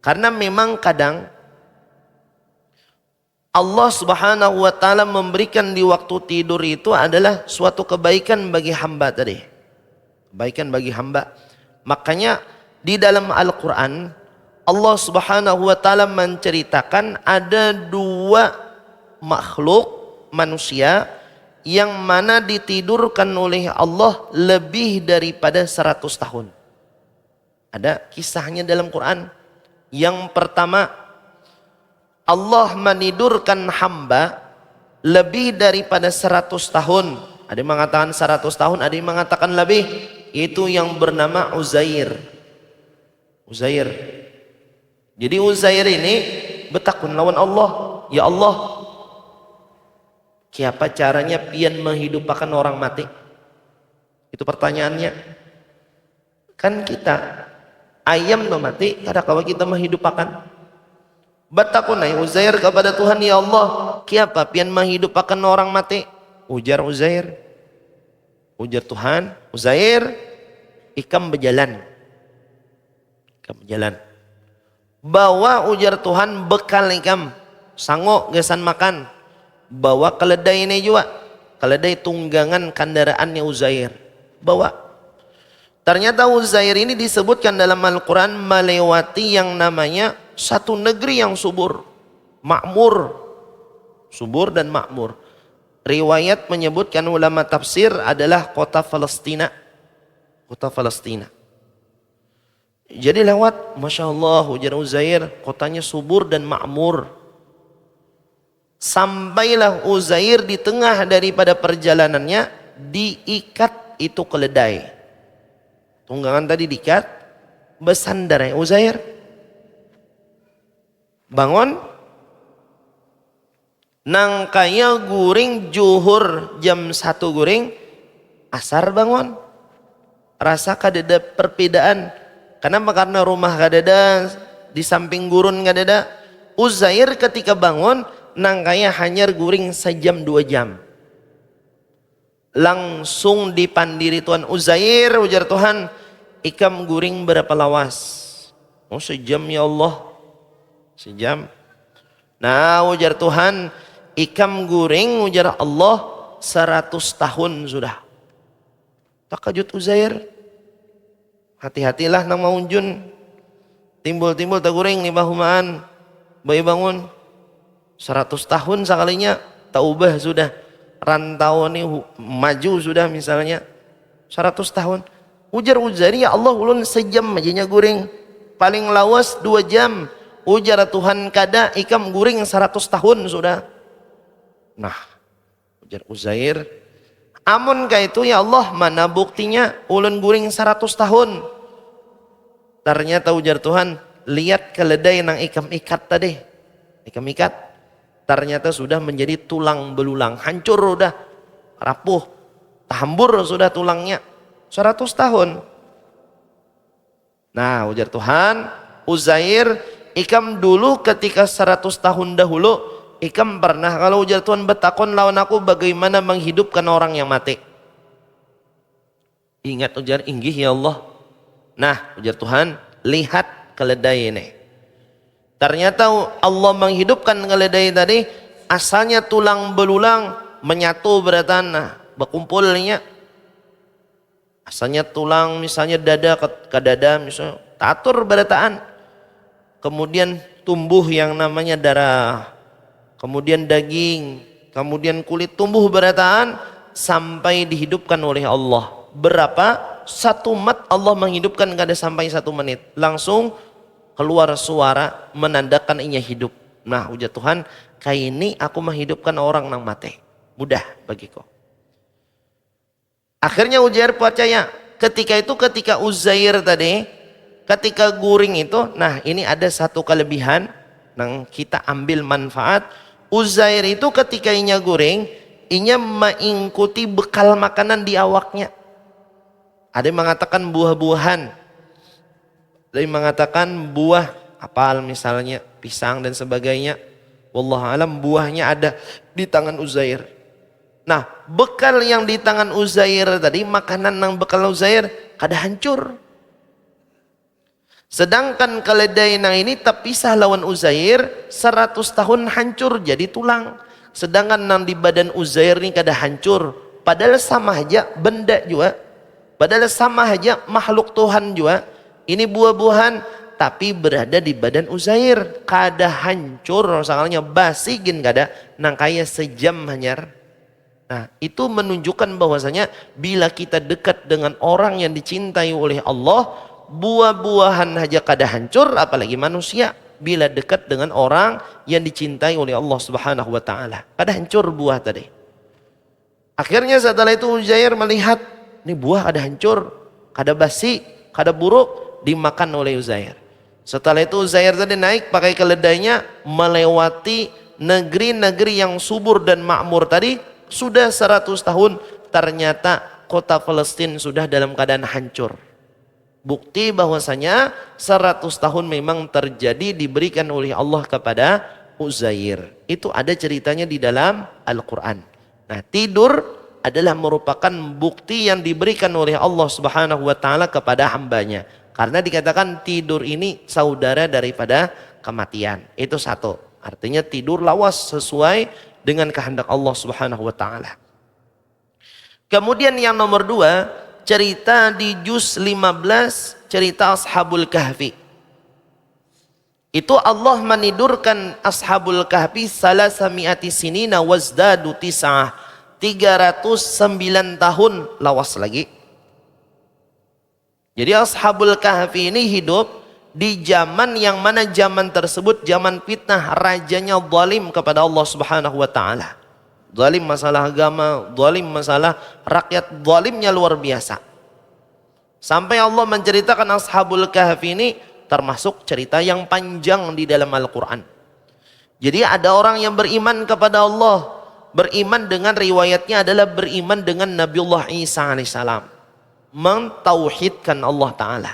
Karena memang kadang Allah Subhanahu wa taala memberikan di waktu tidur itu adalah suatu kebaikan bagi hamba tadi. Kebaikan bagi hamba. Makanya di dalam Al-Qur'an Allah Subhanahu wa taala menceritakan ada 2 makhluk manusia yang mana ditidurkan oleh Allah lebih daripada 100 tahun. Ada kisahnya dalam Quran. Yang pertama, Allah menidurkan hamba lebih daripada 100 tahun. Ada yang mengatakan 100 tahun, ada yang mengatakan lebih. Itu yang bernama Uzair. Jadi Uzair ini bertakun lawan Allah. Ya Allah, siapa caranya pian menghidupkan orang mati? Itu pertanyaannya. Kan kita ayam no mati, kadang-kadang kita menghidupkan. Bertakunai Uzair kepada Tuhan, ya Allah, siapa pian menghidupkan orang mati? Ujar Uzair. Ujar Tuhan, Uzair, ikam berjalan. Ikam jalan. Bawa ujar Tuhan bekal ikam. Sanggup gesan makan. Bawa keledai ini juga. Keledai tunggangan kendaraannya Uzair. Bawa. Ternyata Uzair ini disebutkan dalam Al-Quran melewati yang namanya satu negeri yang subur. Makmur. Subur dan makmur. Riwayat menyebutkan ulama tafsir adalah kota Palestina. Kota Palestina. Jadi lewat, Masya Allah, ujar Uzair, kotanya subur dan makmur. Sampailah Uzair di tengah daripada perjalanannya, diikat itu keledai. Tunggangan tadi diikat, bersandar ya Uzair. Bangun. Nang kaya guring juhur jam 1 guring, asar bangun. Rasa kadada perbedaan. Kenapa? Karena rumah kadada, di samping gurun kadada. Uzair ketika bangun, nang kaya hanyar guring sejam 2 jam. Langsung dipandiri Tuhan Uzair, ujar Tuhan, ikam guring berapa lawas? Oh sejam ya Allah. Sejam. Nah ujar Tuhan, ikam guring ujar Allah 100 tahun sudah. Takajut Uzair. Hati-hatilah nang maunjun. Timbul-timbul tak guring nih bahumaan. Bayi bangun. 100 tahun sekalinya tak ubah sudah. Rantau nih maju sudah misalnya. 100 tahun. Ujar Uzair, ya Allah ulun sejam aja guring. Paling lawas 2 jam. Ujar Tuhan kada ikam guring 100 tahun sudah. Nah, ujar Uzair, amun ka itu ya Allah, mana buktinya ulun guring 100 tahun. Ternyata ujar Tuhan, lihat keledai nang ikam ikat tadi. Ikam ikat, ternyata sudah menjadi tulang belulang, hancur udah, rapuh, tahambur sudah tulangnya. 100 tahun. Nah, ujar Tuhan, Uzair, ikam dulu ketika 100 tahun dahulu, ikam pernah kalau ujar Tuhan betakon lawan aku bagaimana menghidupkan orang yang mati. Ingat ujar, inggih ya Allah. Nah ujar Tuhan, lihat keledai ini. Ternyata Allah menghidupkan keledai tadi, asalnya tulang belulang menyatu beratan, nah berkumpulnya. Asalnya tulang misalnya dada ke dada misalnya, tatur berataan. Kemudian tumbuh yang namanya darah. Kemudian daging, kemudian kulit tumbuh berataan sampai dihidupkan oleh Allah. Berapa? 1 mat Allah menghidupkan kada sampai 1 menit. Langsung keluar suara menandakan inya hidup. Nah ujar Tuhan, kayak ini aku menghidupkan orang nang mati. Mudah bagiku. Akhirnya Uzair percaya. Ketika Uzair tadi, ketika guring itu, nah ini ada satu kelebihan nang kita ambil manfaat. Uzair itu ketika inya guring, inya mengikuti bekal makanan di awaknya. Ada yang mengatakan buah-buahan. Ada yang mengatakan buah apel misalnya, pisang dan sebagainya. Wallahu alam buahnya ada di tangan Uzair. Nah, bekal yang di tangan Uzair tadi, makanan yang bekal Uzair kada hancur. Sedangkan keledai nang ini terpisah lawan Uzair 100 tahun hancur jadi tulang. Sedangkan nang di badan Uzair ini kada hancur. Padahal sama aja benda juga. Padahal sama aja makhluk Tuhan juga. Ini buah-buahan tapi berada di badan Uzair. Kada hancur soalnya basigin kada. Nang kaya sejam hanyar. Nah itu menunjukkan bahwasanya bila kita dekat dengan orang yang dicintai oleh Allah, buah-buahan saja kada hancur, apalagi manusia bila dekat dengan orang yang dicintai oleh Allah Subhanahu wa taala. Kada hancur buah tadi. Akhirnya setelah itu Uzair melihat ini buah kada hancur, kada basi, kada buruk, dimakan oleh Uzair. Setelah itu Uzair tadi naik pakai keledainya melewati negeri-negeri yang subur dan makmur tadi. Sudah 100 tahun ternyata kota Palestina sudah dalam keadaan hancur. Bukti bahwasanya 100 tahun memang terjadi diberikan oleh Allah kepada Uzair. Itu ada ceritanya di dalam Al-Quran. Nah tidur adalah merupakan bukti yang diberikan oleh Allah Subhanahu wa ta'ala kepada hambanya. Karena dikatakan tidur ini saudara daripada kematian. Itu satu. Artinya tidur lawas sesuai dengan kehendak Allah Subhanahu wa taala. Kemudian yang nomor 2, cerita di juz 15, cerita Ashabul Kahfi. Itu Allah menidurkan Ashabul Kahfi salasami'ati sinina wazdadu tis'ah. 309 tahun lawas lagi. Jadi Ashabul Kahfi ini hidup di zaman yang mana zaman tersebut zaman fitnah, rajanya zalim kepada Allah Subhanahu wa taala. Zalim masalah agama, zalim masalah rakyat, zalimnya luar biasa. Sampai Allah menceritakan Ashabul Kahfi ini termasuk cerita yang panjang di dalam Al-Quran. Jadi ada orang yang beriman kepada Allah, beriman dengan riwayatnya adalah beriman dengan Nabiullah Isa alaihissalam, mentauhidkan Allah Ta'ala.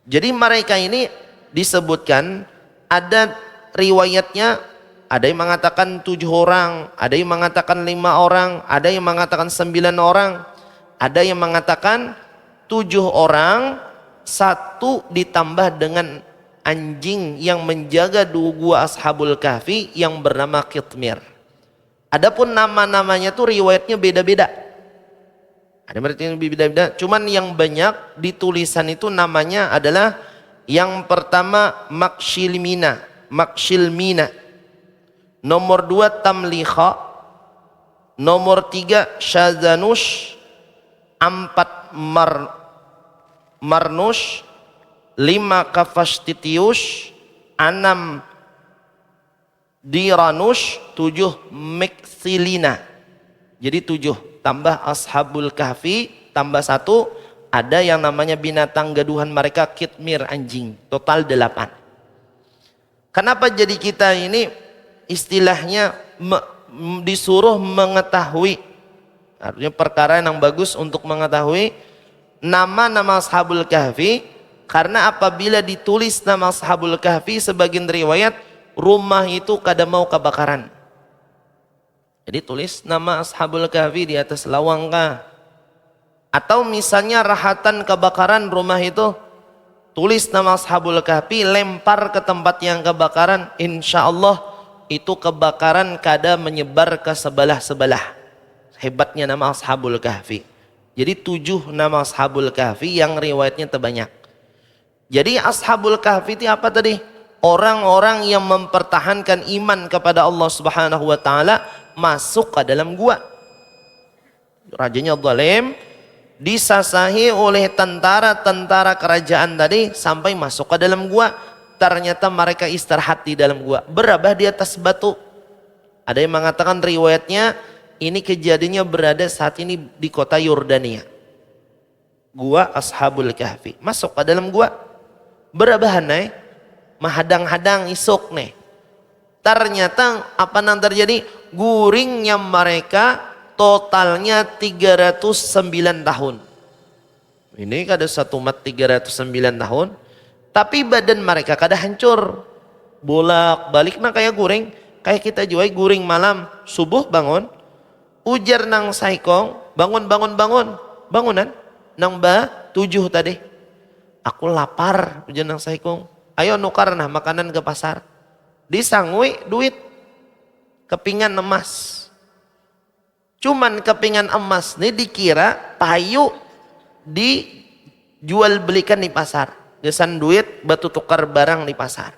Jadi mereka ini disebutkan ada riwayatnya, ada yang mengatakan 7 orang, ada yang mengatakan 5 orang, ada yang mengatakan 9 orang, ada yang mengatakan 7 orang, 1 ditambah dengan anjing yang menjaga gua Ashabul Kahfi yang bernama Qitmir. Adapun nama-namanya tuh riwayatnya beda-beda. Ada berarti yang beda-beda. Cuman yang banyak ditulisan itu namanya adalah yang pertama Makshilmina, nomor 2 Tamlikha, nomor 3 Shazanush, 4 Marnush, 5 Kafashtitiush, 6 Diranush, 7 Meksilina. Jadi 7 tambah Ashabul Kahfi tambah 1 ada yang namanya binatang gaduhan mereka Qitmir, anjing. Total 8. Kenapa jadi kita ini istilahnya disuruh mengetahui, artinya perkara yang bagus untuk mengetahui nama-nama Ashabul Kahfi, karena apabila ditulis nama Ashabul Kahfi sebagian riwayat rumah itu kada mau kebakaran. Jadi tulis nama Ashabul Kahfi di atas lawang kah? Atau misalnya rahatan kebakaran rumah itu, tulis nama Ashabul Kahfi, lempar ke tempat yang kebakaran, insya Allah itu kebakaran kada menyebar ke sebelah-sebelah. Hebatnya nama Ashabul Kahfi. Jadi 7 nama Ashabul Kahfi yang riwayatnya terbanyak. Jadi Ashabul Kahfi itu apa tadi? Orang-orang yang mempertahankan iman kepada Allah Subhanahu wa taala masuk ke dalam gua. Rajanya zalim disasahi oleh tentara-tentara kerajaan tadi sampai masuk ke dalam gua. Ternyata mereka istirahat di dalam gua, berabah di atas batu. Ada yang mengatakan riwayatnya ini kejadiannya berada saat ini di kota Yordania. Gua Ashabul Kahfi masuk ke dalam gua, berabahan nih, mahadang-hadang isuk nih. Ternyata apa yang terjadi? Guringnya mereka totalnya 309 tahun. Ini kada satu umat 309 tahun. Tapi badan mereka kada hancur. Bolak-balik nah kayak guring. Kayak kita jual guring malam. Subuh bangun. Ujar nang saikong. Bangun. Bangunan. Nang 7 tadi. Aku lapar. Ujar nang saikong. Ayo nukar nah makanan ke pasar. Disangui duit. Kepingan emas. Cuman kepingan emas ini dikira payu dijual belikan di pasar. Gesan duit batu tukar barang di pasar.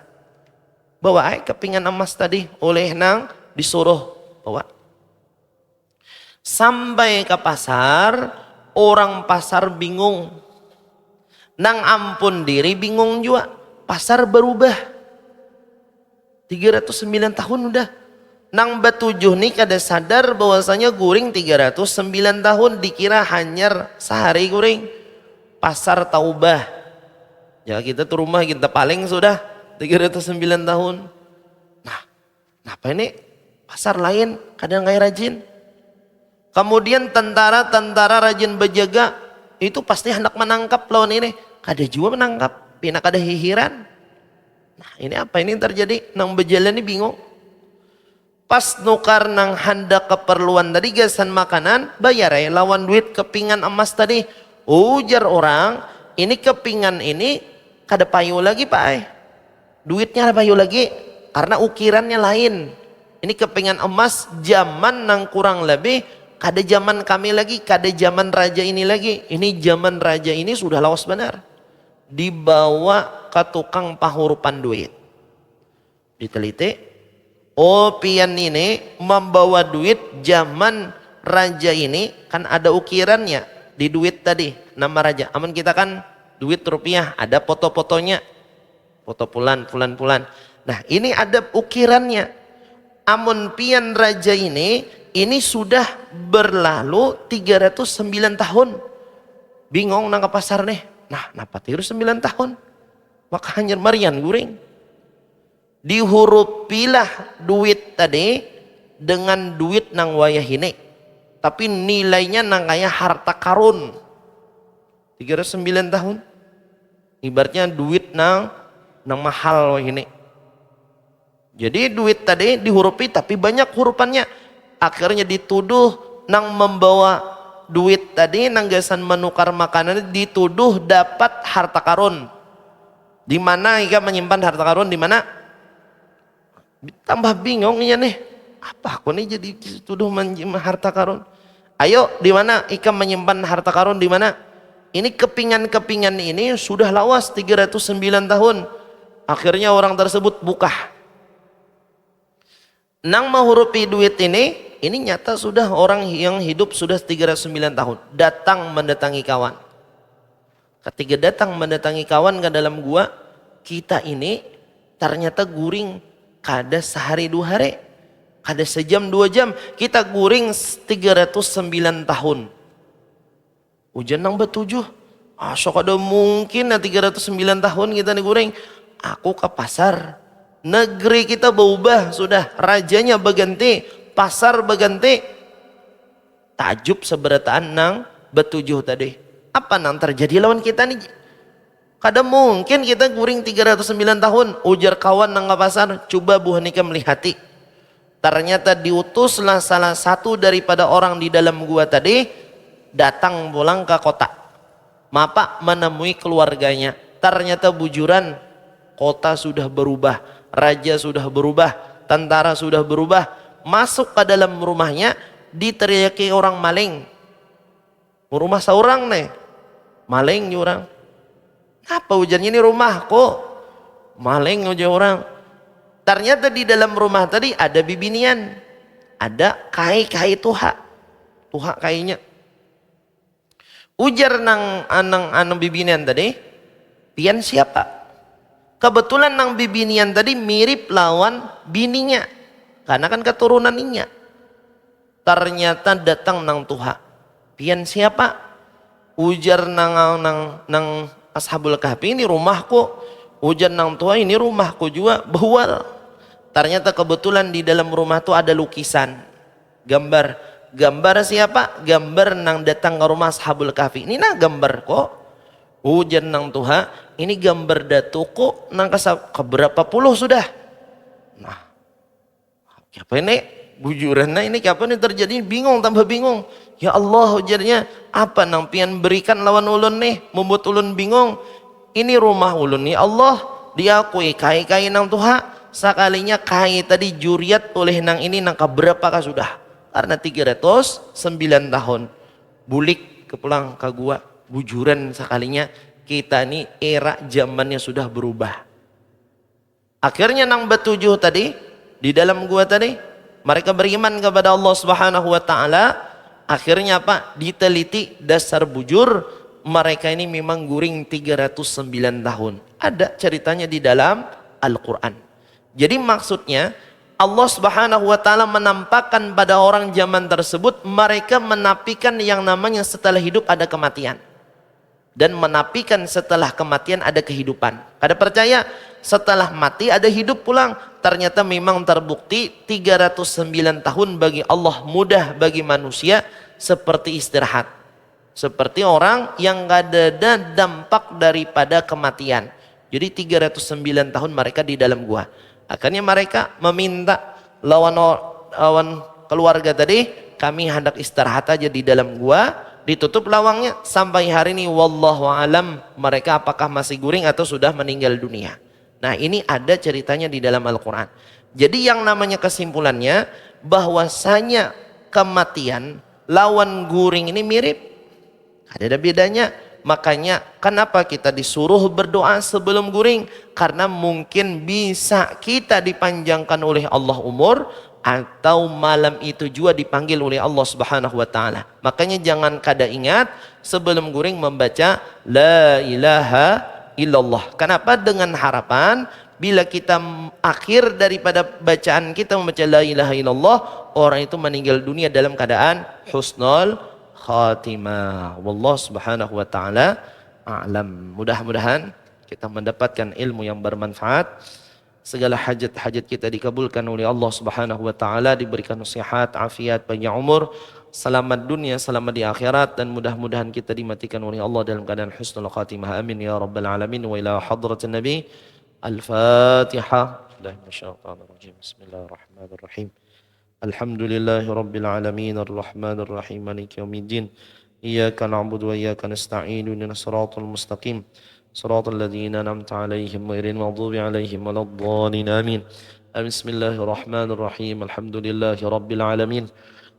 Bawa kepingan emas tadi oleh nang disuruh bawa. Sampai ke pasar, orang pasar bingung. Nang ampun diri bingung juga. Pasar berubah. 309 tahun udah. Nang batujuh nih kada sadar bahwasanya guring 309 tahun dikira hanyar sehari guring. Pasar taubah. Ya kita tuh rumah kita paling sudah 309 tahun. Nah, kenapa ini pasar lain kadang kayak rajin. Kemudian tentara-tentara rajin berjaga itu pasti hendak menangkap lawan ini. Kada juga menangkap, pina kada hihiran. Nah ini apa ini terjadi? Nang berjalan ini bingung. Pas nukar nang hendak keperluan tadi gasan makanan, bayar lawan duit kepingan emas tadi. Ujar orang, ini kepingan ini kada payu lagi Pak duitnya ada payu lagi karena ukirannya lain. Ini kepingan emas zaman nang kurang lebih kada zaman kami lagi, kada zaman raja ini lagi. Ini zaman raja ini sudah lawas benar. Dibawa ke tukang pahurupan duit. Diteliti, oh pian ini membawa duit zaman raja ini kan ada ukirannya di duit tadi nama raja. Aman kita kan duit rupiah ada foto-fotonya, foto pulan. Nah ini ada ukirannya. Amun pian raja ini sudah berlalu 309 tahun. Bingung nang ke pasar nih. Nah, napa 9 tahun? Maka hanya marian guring. Dihurupilah duit tadi dengan duit nang wayah ini. Tapi nilainya nang kaya harta karun. 309 tahun. Ibaratnya duit nang mahal wayah ini. Jadi duit tadi dihurupi tapi banyak hurupannya. Akhirnya dituduh nang membawa duit tadi nang gasan menukar makanan dituduh dapat harta karun. Di mana ika menyimpan harta karun di mana? Tambah bingung ya nih. Apa aku nih jadi dituduh menyimpan harta karun? Ayo di mana ika menyimpan harta karun di mana? Ini kepingan-kepingan ini sudah lawas 309 tahun. Akhirnya orang tersebut buka. Nang menghurupi duit ini nyata sudah orang yang hidup sudah 309 tahun. Datang mendatangi kawan. Ketika datang mendatangi kawan ke dalam gua, kita ini ternyata guring kada sehari 2 hari. Kada sejam 2 jam. Kita guring 309 tahun. Ujian nang betujuh. So kada mungkin na 309 tahun kita guring. Aku ke pasar. Negeri kita berubah sudah, rajanya berganti, pasar berganti. Tajub seberataan nang betujuh tadi. Apa nang terjadi lawan kita nih? Kada mungkin kita guring 309 tahun. Ujar kawan nang pasar, coba buah nikah melihati. Ternyata diutuslah salah satu daripada orang di dalam gua tadi datang pulang ke kota. Mapa menemui keluarganya. Ternyata bujuran kota sudah berubah. Raja sudah berubah, tentara sudah berubah, masuk ke dalam rumahnya, diteriaki orang maling. Rumah seorang nih, maling orang. Apa ujarnya ini rumahku? Maling ujar orang. Ternyata di dalam rumah tadi ada bibinian, ada kai tuha kainya. Ujar nang anang bibinian tadi, pian siapa? Kebetulan nang bibinian tadi mirip lawan bininya. Karena kan keturunannya. Ternyata datang nang tuha. Pian siapa? Ujar nang ashabul kahfi ini rumahku. Ujar nang tuha ini rumahku juga bahwal. Ternyata kebetulan di dalam rumah tu ada lukisan. Gambar siapa? Gambar nang datang ke rumah ashabul kahfi. Ini nah gambar kok. Ujar nang tuha, ini gambar datuku nang keberapa puluh sudah. Nah, apa ini? Bujurannya ini kapan ini terjadi? Bingung, tambah bingung. Ya Allah ujarnya, apa nang pian berikan lawan ulun nih? Membuat ulun bingung. Ini rumah ulun nih Allah diakui kai nang tuha. Sekalinya kai tadi juriat oleh nang ini nang keberapa kah sudah? Karena 309 tahun. Bulik kepulang ke gua. Bujuran sekalinya kita ini era zamannya sudah berubah. Akhirnya nang betujuh tadi di dalam gua tadi mereka beriman kepada Allah Subhanahu wa taala. Akhirnya apa? Diteliti dasar bujur mereka ini memang guring 309 tahun. Ada ceritanya di dalam Al-Qur'an. Jadi maksudnya Allah Subhanahu wa taala menampakkan pada orang zaman tersebut mereka menafikan yang namanya setelah hidup ada kematian. Dan menafikan setelah kematian ada kehidupan. Kada percaya setelah mati ada hidup pulang. Ternyata memang terbukti 309 tahun bagi Allah mudah bagi manusia seperti istirahat. Seperti orang yang gak ada dampak daripada kematian. Jadi 309 tahun mereka di dalam gua. Akhirnya mereka meminta lawan keluarga tadi, kami hendak istirahat aja di dalam gua. ditutup lawangnya. Sampai hari ini wallahu alam mereka apakah masih guring atau sudah meninggal dunia. Nah, ini ada ceritanya di dalam Al-Quran. Jadi yang namanya kesimpulannya bahwasanya kematian lawan guring ini mirip, ada bedanya. Makanya kenapa kita disuruh berdoa sebelum guring? Karena mungkin bisa kita dipanjangkan oleh Allah umur, atau malam itu juga dipanggil oleh Allah Subhanahu wa taala. Makanya jangan kada ingat sebelum guring membaca la ilaha illallah. Kenapa? Dengan harapan bila kita akhir daripada bacaan kita membaca la ilaha illallah, orang itu meninggal dunia dalam keadaan husnul khatimah. Wallahu subhanahu wa ta'ala a'lam. Mudah-mudahan kita mendapatkan ilmu yang bermanfaat. Segala hajat-hajat kita dikabulkan oleh Allah Subhanahu wa taala, diberikan sehat, afiat, panjang umur, selamat dunia, selamat di akhirat, dan mudah-mudahan kita dimatikan oleh Allah dalam keadaan husnul khatimah. Amin ya rabbal alamin. Wa ila hadratin nabi. Al-Fatihah. Bismillahirrahmanirrahim. Alhamdulillahi rabbil alamin arrahmanir rahim maliki yaumiddin. Iyyaka na'budu wa iyyaka nasta'in ihdinas siratal mustaqim. Siratal ladzina an'amta 'alaihim ghairil maghdubi 'alaihim waladdallin. Amin. Bismillahirrahmanirrahim. Alhamdulillahi rabbil alamin.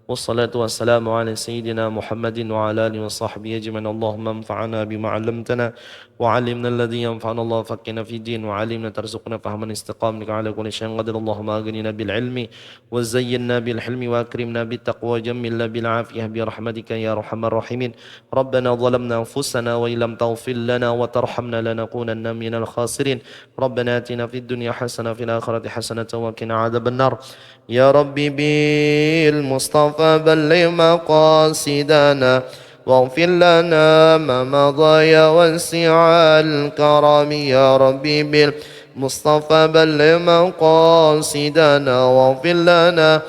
Wassalatu wassalamu ala sayyidina Muhammadin wa ala alihi wa sahbihi ajma'in. Allahumma anfa'na bima 'allamtana wa 'allimna alladhi yanfa'una. Allah faqqihna fid din wa 'allimna tarzuqna fahman istiqamnika ala kulli syai'in qadir. Allahumma aghnina bil ilmi wa zayyinna bil hilmi wa akrimna bit taqwa wa jammilna bil 'afiyah bi rahmatika ya arhamar rahimin. Rabbana zalamna anfusana wa illam taghfir lana wa tarhamna lanakunanna minal khasirin. Rabbana atina fid dunya hasanah fil akhirati hasanah wa qina adzaban nar. Ya Rabbi bil Mustafa balligh maqasidana waghfir lana ma madha ya wasi'al karami. Ya Rabbi bil Mustafa balligh maqasidana waghfir lana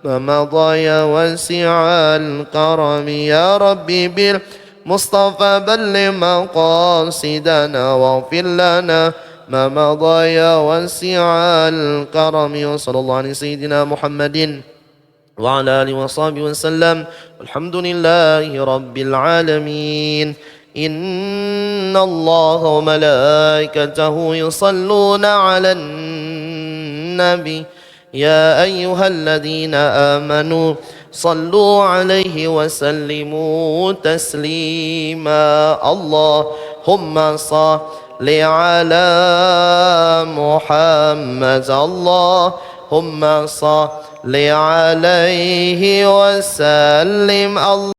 ma madha ya wasi'al karami. Ya Rabbi bil Mustafa balligh maqasidana waghfir lana ما مضى يا واسع الكرم. وصلى الله على سيدنا محمد وعلى آله وصحبه وسلم. والحمد لله رب العالمين. إن الله وملائكته يصلون على النبي يا أيها الذين آمنوا صلوا عليه وسلموا تسليما. اللهم صل على محمد. اللهم صل عليه وسلم.